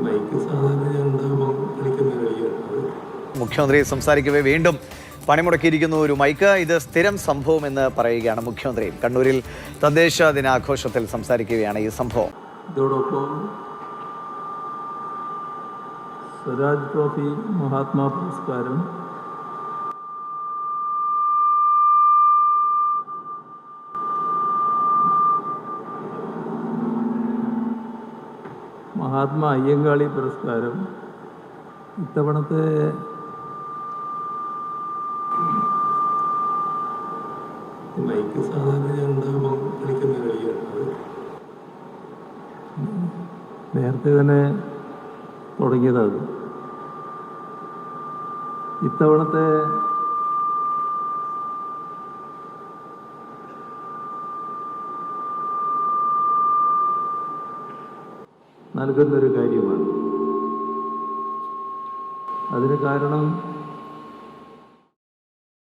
Mic സാധാരണ ഞാൻ ഉണ്ടാകുമ്പോൾ കളിക്കുന്ന കളിയാണ്. മുഖ്യമന്ത്രി സംസാരിക്കവേ വീണ്ടും പണിമുടക്കിയിരിക്കുന്നു ഒരു മൈക്ക്. ഇത് സ്ഥിരം സംഭവം എന്ന് പറയുകയാണ് മുഖ്യമന്ത്രി. കണ്ണൂരിൽ തദ്ദേശ ദിനാഘോഷത്തിൽ സംസാരിക്കുകയാണ് ഈ സംഭവം. ഇതോടൊപ്പം സ്വരാജ് ട്രോഫി മഹാത്മാ പുരസ്കാരം മഹാത്മാ അയ്യങ്കാളി പുരസ്കാരം ഇത്തവണത്തെ മൈക്ക് സാധാരണ ഞാൻ ഉണ്ടാകുമ്പോൾ കളിക്കുന്ന കളിയാണ്. നേരത്തെ തന്നെ തുടങ്ങിയതാണ്. ഇത്തവണത്തെ നൽകുന്നൊരു കാര്യമാണ്. അതിന് കാരണം